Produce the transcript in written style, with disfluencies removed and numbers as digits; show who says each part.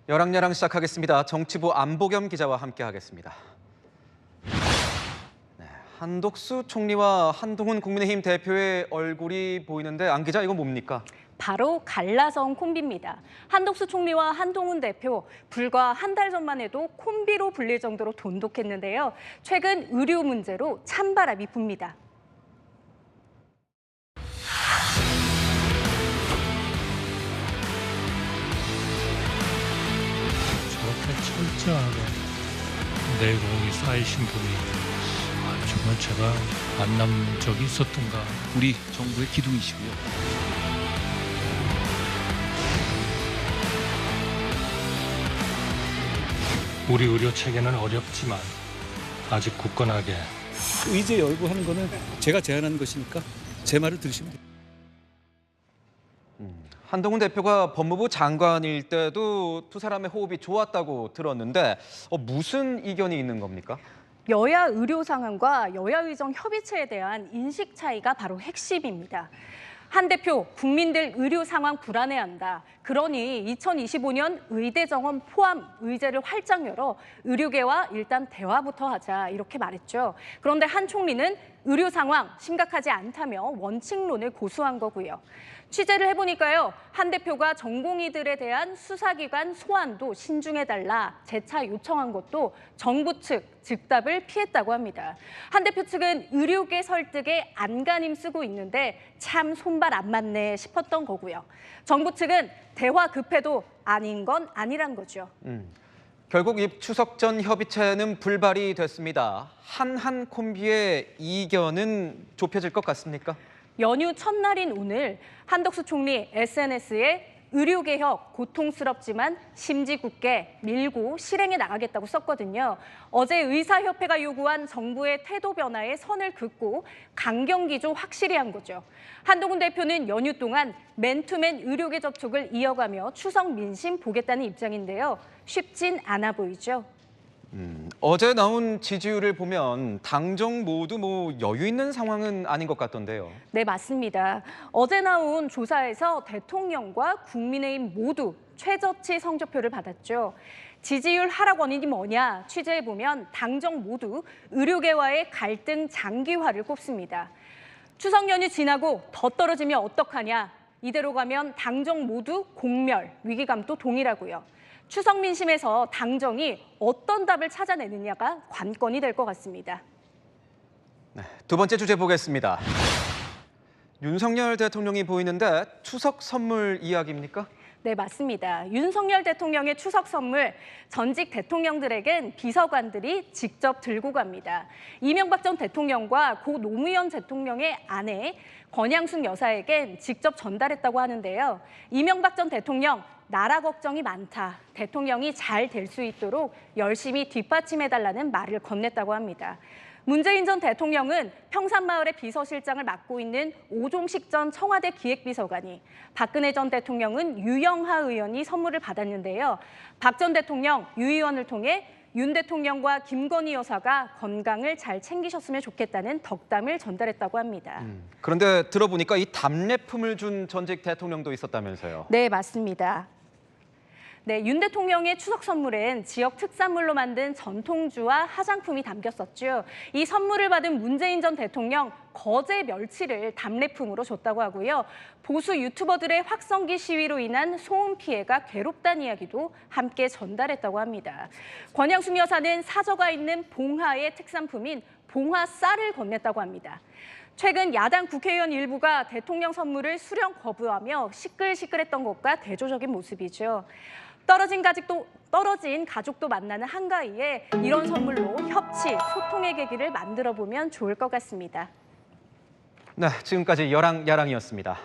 Speaker 1: 열왕야랑 시작하겠습니다. 정치부 안보겸 기자와 함께하겠습니다. 네, 한덕수 총리와 한동훈 국민의힘 대표의 얼굴이 보이는데 안 기자 이건 뭡니까?
Speaker 2: 바로 갈라성 콤비입니다. 한덕수 총리와 한동훈 대표, 불과 한 달 전만 해도 콤비로 불릴 정도로 돈독했는데요. 최근 의료 문제로 찬바람이 붑니다.
Speaker 3: 저렇게 철저하게 내공이 쌓이신 분이 정말 제가 만난 적이 있었던가.
Speaker 4: 우리 정부의 기둥이시고요.
Speaker 3: 우리 의료 체계는 어렵지만 아직 굳건하게.
Speaker 5: 의제 열고하는 거는 제가 제안한 것이니까 제 말을 들으시면 됩니다.
Speaker 1: 한동훈 대표가 법무부 장관일 때도 두 사람의 호흡이 좋았다고 들었는데 무슨 이견이 있는 겁니까?
Speaker 2: 여야 의료 상황과 여야 의정 협의체에 대한 인식 차이가 바로 핵심입니다. 한 대표, 국민들 의료 상황 불안해한다. 그러니 2025년 의대 정원 포함 의제를 활짝 열어 의료계와 일단 대화부터 하자 이렇게 말했죠. 그런데 한 총리는 의료 상황 심각하지 않다며 원칙론을 고수한 거고요. 취재를 해보니까요. 한 대표가 전공의들에 대한 수사기관 소환도 신중해달라 재차 요청한 것도 정부 측 즉답을 피했다고 합니다. 한 대표 측은 의료계 설득에 안간힘 쓰고 있는데 참 손발 안 맞네 싶었던 거고요. 정부 측은 대화 급해도 아닌 건 아니란 거죠.
Speaker 1: 결국 이 추석 전 협의체는 불발이 됐습니다. 한한 콤비의 이견은 좁혀질 것 같습니까?
Speaker 2: 연휴 첫날인 오늘 한덕수 총리 SNS에 의료개혁 고통스럽지만 심지 굳게 밀고 실행해 나가겠다고 썼거든요. 어제 의사협회가 요구한 정부의 태도 변화에 선을 긋고 강경기조 확실히 한 거죠. 한동훈 대표는 연휴 동안 맨투맨 의료계 접촉을 이어가며 추석 민심 보겠다는 입장인데요. 쉽진 않아 보이죠.
Speaker 1: 어제 나온 지지율을 보면 당정 모두 여유 있는 상황은 아닌 것 같던데요.
Speaker 2: 네, 맞습니다. 어제 나온 조사에서 대통령과 국민의힘 모두 최저치 성적표를 받았죠. 지지율 하락 원인이 뭐냐 취재해보면 당정 모두 의료계와의 갈등 장기화를 꼽습니다. 추석 연휴 지나고 더 떨어지면 어떡하냐. 이대로 가면 당정 모두 공멸, 위기감도 동일하고요. 추석 민심에서 당정이 어떤 답을 찾아내느냐가 관건이 될 것 같습니다.
Speaker 1: 네, 두 번째 주제 보겠습니다. 윤석열 대통령이 보이는데 추석 선물 이야기입니까?
Speaker 2: 네, 맞습니다. 윤석열 대통령의 추석 선물, 전직 대통령들에겐 비서관들이 직접 들고 갑니다. 이명박 전 대통령과 고 노무현 대통령의 아내 권양숙 여사에겐 직접 전달했다고 하는데요. 이명박 전 대통령, 나라 걱정이 많다. 대통령이 잘 될 수 있도록 열심히 뒷받침해달라는 말을 건넸다고 합니다. 문재인 전 대통령은 평산마을의 비서실장을 맡고 있는 오종식 전 청와대 기획비서관이, 박근혜 전 대통령은 유영하 의원이 선물을 받았는데요. 박 전 대통령, 유 의원을 통해 윤 대통령과 김건희 여사가 건강을 잘 챙기셨으면 좋겠다는 덕담을 전달했다고 합니다.
Speaker 1: 그런데 들어보니까 이 답례품을 준 전직 대통령도 있었다면서요.
Speaker 2: 네, 맞습니다. 네, 윤 대통령의 추석 선물엔 지역 특산물로 만든 전통주와 화장품이 담겼었죠. 이 선물을 받은 문재인 전 대통령, 거제 멸치를 답례품으로 줬다고 하고요. 보수 유튜버들의 확성기 시위로 인한 소음 피해가 괴롭다는 이야기도 함께 전달했다고 합니다. 권양숙 여사는 사저가 있는 봉화의 특산품인 봉화 쌀을 건넸다고 합니다. 최근 야당 국회의원 일부가 대통령 선물을 수령 거부하며 시끌시끌했던 것과 대조적인 모습이죠. 떨어진 가족도 만나는 한가위에 이런 선물로 협치, 소통의 계기를 만들어 보면 좋을 것 같습니다.
Speaker 1: 네, 지금까지 열왕야랑이었습니다.